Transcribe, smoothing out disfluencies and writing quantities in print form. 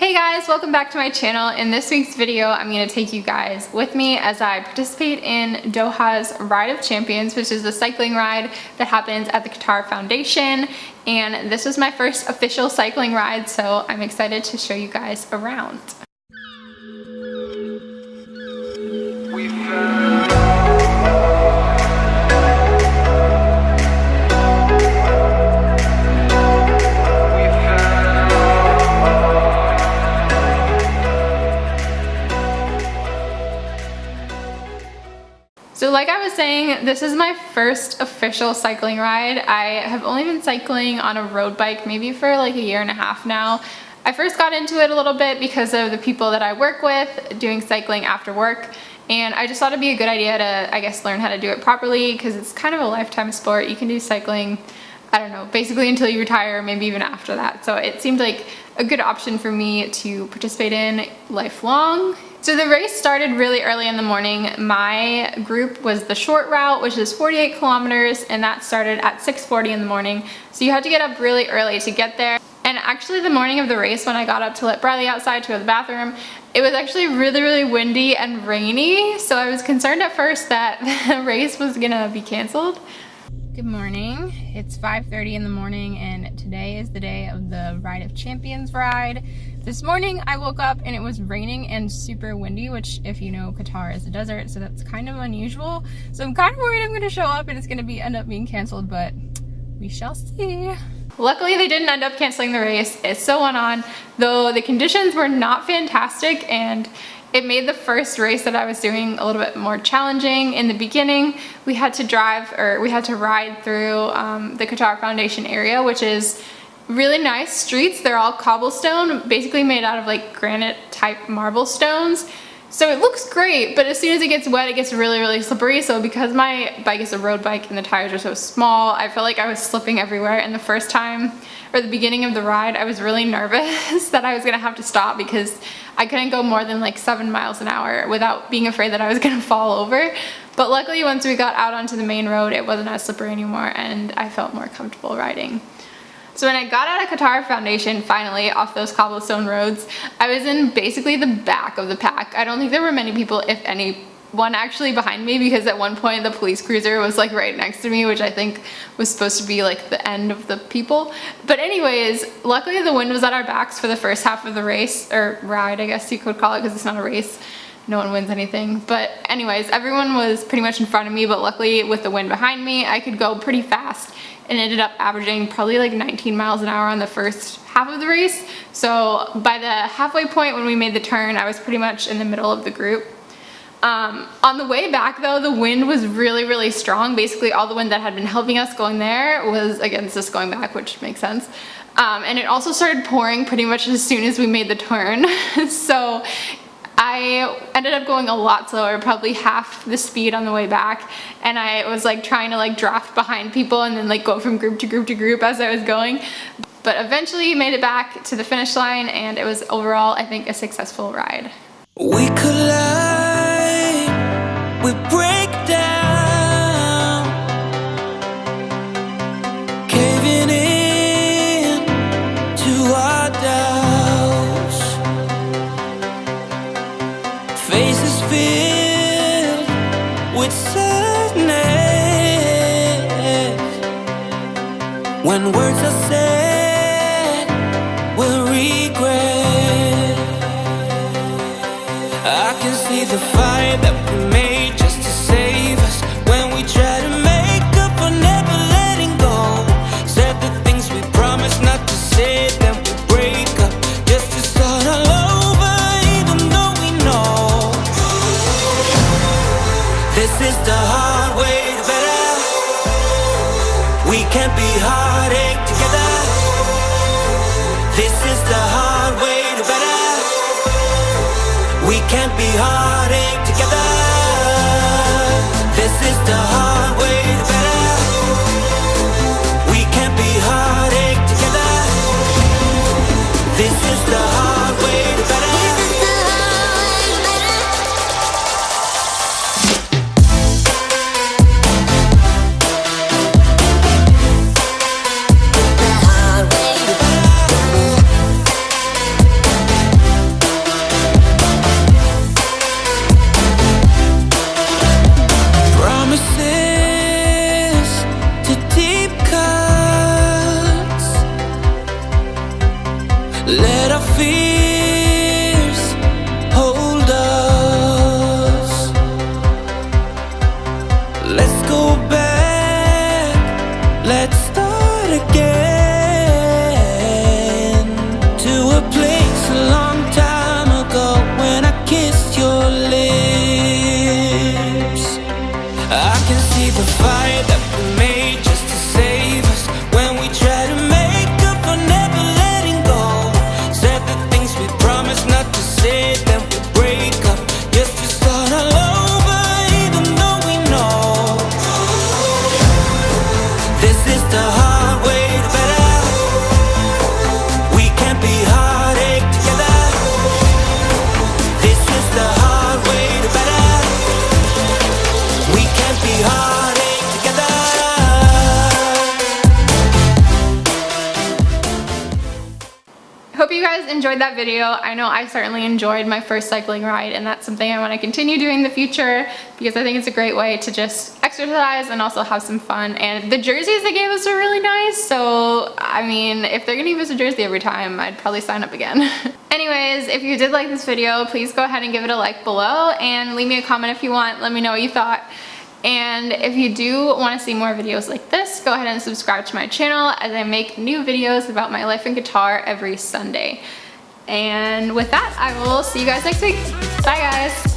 Hey guys, welcome back to my channel. In this week's video, I'm going to take you guys with me as I participate in Doha's Ride of Champions, which is the cycling ride that happens at the Qatar Foundation. And this was my first official cycling ride, so I'm excited to show you guys around. So like I was saying, this is my first official cycling ride. I have only been cycling on a road bike maybe for like a year and a half now. I first got into it a little bit because of the people that I work with doing cycling after work, and I just thought it'd be a good idea to, I guess, learn how to do it properly because it's kind of a lifetime sport. You can do cycling, I don't know, basically until you retire, maybe even after that. So it seemed like a good option for me to participate in lifelong. So the race started really early in the morning. My group was the short route, which is 48 kilometers, and that started at 6:40 in the morning. So you had to get up really early to get there. And actually the morning of the race, when I got up to let Bradley outside to go to the bathroom, it was actually really windy and rainy. So I was concerned at first that the race was gonna be canceled. Good morning. It's 5:30 in the morning and today is the day of the Ride of Champions ride. This morning I woke up and it was raining and super windy, which, if you know, Qatar is a desert, so that's kind of unusual. So I'm kind of worried I'm going to show up and it's going to end up being canceled, but we shall see. Luckily they didn't end up canceling the race. It still went on, though the conditions were not fantastic, and it made the first race that I was doing a little bit more challenging. In the beginning, we had to ride through the Qatar Foundation area, which is really nice streets. They're all cobblestone, basically made out of like granite type marble stones. So it looks great, but as soon as it gets wet, it gets really slippery. So because my bike is a road bike and the tires are so small, I felt like I was slipping everywhere. And the first time, or the beginning of the ride, I was really nervous that I was gonna have to stop because I couldn't go more than like 7 miles an hour without being afraid that I was gonna fall over. But luckily, once we got out onto the main road, it wasn't as slippery anymore and I felt more comfortable riding. So when I got out of Qatar Foundation, finally, off those cobblestone roads, I was in basically the back of the pack. I don't think there were many people, if anyone, actually behind me, because at one point the police cruiser was like right next to me, which I think was supposed to be like the end of the people. But anyways, luckily the wind was at our backs for the first half of the race, or ride, I guess you could call it, because it's not a race. No one wins anything. But anyways, everyone was pretty much in front of me, but luckily with the wind behind me, I could go pretty fast and ended up averaging probably like 19 miles an hour on the first half of the race. So by the halfway point when we made the turn, I was pretty much in the middle of the group. On the way back though, the wind was really strong. Basically all the wind that had been helping us going there was against us going back, which makes sense. And it also started pouring pretty much as soon as we made the turn. So I ended up going a lot slower, probably half the speed on the way back, and I was like trying to like draft behind people and then like go from group to group as I was going. But eventually made it back to the finish line, and it was overall, I think, a successful ride. We collide, we break down, caving in to our doubts, faces filled with sadness. When words are said, we'll regret. I can see the fire that we made just to save us. When we try to make up for never letting go, said the things we promised not to say, then we break up just to start all over, even though we know this is the hard way to better. We can't be heartache together. This is the hard way to better. We can't be heartache together. This is the hard way to better. We can't be heartache together. This is the hard way to better. let our fears hold us. Let's go back, let's start again, to a place a long time ago when I kissed your lips. I can see the fire that we made just to save us, when we try to make up for never letting go. Said the things we promised not to say, then we break up just to start all over, even though we know this is the hard way to better. We can't be heartache together. This is the hard way to better. We can't be heartache together. Hope you guys enjoyed that video. I know I certainly enjoyed my first cycling ride, and that's something I want to continue doing in the future because I think it's a great way to just exercise and also have some fun. And the jerseys they gave us are really nice, so I mean, if they're gonna give us a jersey every time, I'd probably sign up again. Anyways, if you did like this video, please go ahead and give it a like below and leave me a comment if you want. Let me know what you thought. And if you do want to see more videos like this, go ahead and subscribe to my channel, as I make new videos about my life in Qatar every Sunday. And with that, I will see you guys next week. Bye guys.